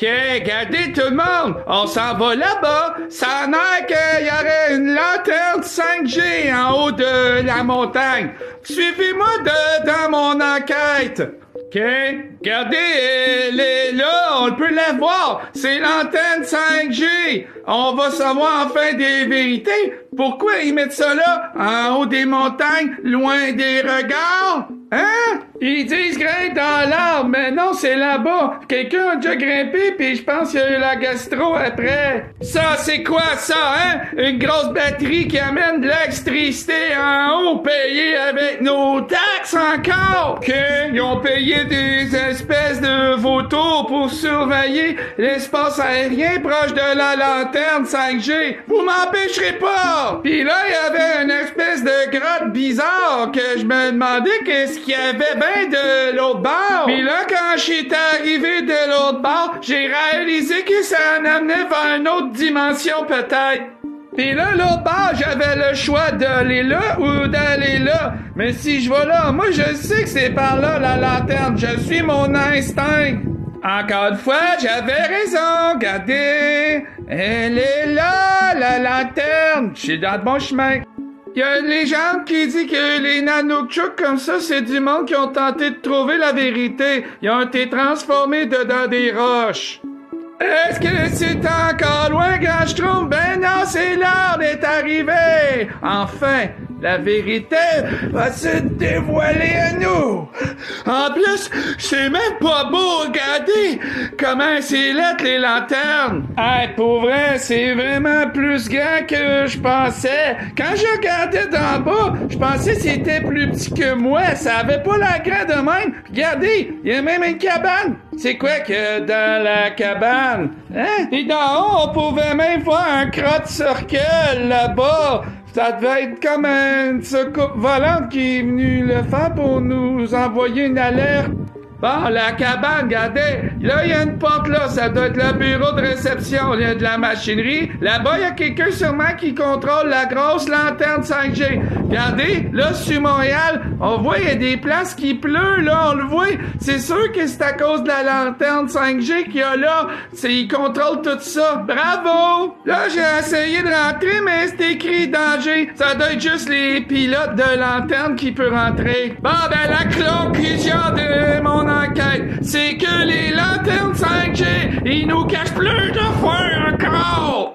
OK, regardez tout le monde, on s'en va là-bas. Ça a l'air qu'il y aurait une lanterne 5G en haut de la montagne. Suivez-moi dans mon enquête. OK, regardez, elle est là, on peut la voir. C'est l'antenne 5G. On va savoir enfin des vérités. Pourquoi ils mettent ça là, en haut des montagnes, loin des regards? Hein? Ils disent grimpe dans l'arbre, mais non, c'est là-bas. Quelqu'un a déjà grimpé, puis je pense qu'il y a eu la gastro après. Ça, c'est quoi ça, hein? Une grosse batterie qui amène de l'électricité en haut, payée avec nos taxes encore? OK, ils ont payé des espèces de vautours pour surveiller l'espace aérien proche de la lanterne 5G. Vous m'empêcherez pas! Puis là, il y avait une espèce de grotte bizarre que je me demandais qu'est-ce qu'il y avait bien de l'autre bord. Puis là, quand j'étais arrivé de l'autre bord, j'ai réalisé que ça en amenait vers une autre dimension peut-être. Pis là, l'autre bord, j'avais le choix d'aller là ou d'aller là. Mais si je vais là, moi je sais que c'est par là la lanterne. Je suis mon instinct. Encore une fois, j'avais raison. Regardez, elle est là, la lanterne. Je suis dans le bon chemin. Il y a une légende qui dit que les Nanookchuk comme ça, c'est du monde qui ont tenté de trouver la vérité. Ils ont été transformés dedans des roches. Est-ce que c'est encore loin, quand je trouve? Ben non, c'est l'heure d'être arrivé! Enfin, la vérité va se dévoiler à nous! En plus, c'est même pas beau, regardez comment c'est lettre les lanternes! Hey, pour vrai, c'est vraiment plus grand que je pensais. Quand je regardais d'en bas, je pensais que c'était plus petit que moi. Ça avait pas la grand de même. Regardez, il y a même une cabane. C'est quoi que dans la cabane? Hein? Et d'en haut, on pouvait même voir un crotte-cercle là-bas. Ça devait être comme une soucoupe volante qui est venue le faire pour nous envoyer une alerte. Bon, la cabane, regardez, là, il y a une porte là, ça doit être le bureau de réception, il y a de la machinerie. Là-bas, il y a quelqu'un sûrement qui contrôle la grosse lanterne 5G. Regardez, là, sur Montréal, on voit, il y a des places qui pleut, là, on le voit. C'est sûr que c'est à cause de la lanterne 5G qu'il y a là. Il contrôle tout ça. Bravo! Là, j'ai essayé de rentrer, mais c'est écrit danger. Ça doit être juste les pilotes de lanterne qui peuvent rentrer. Bon, ben, la conclusion de mon enquête, c'est que les lanternes 5G, ils nous cachent plus de fois encore!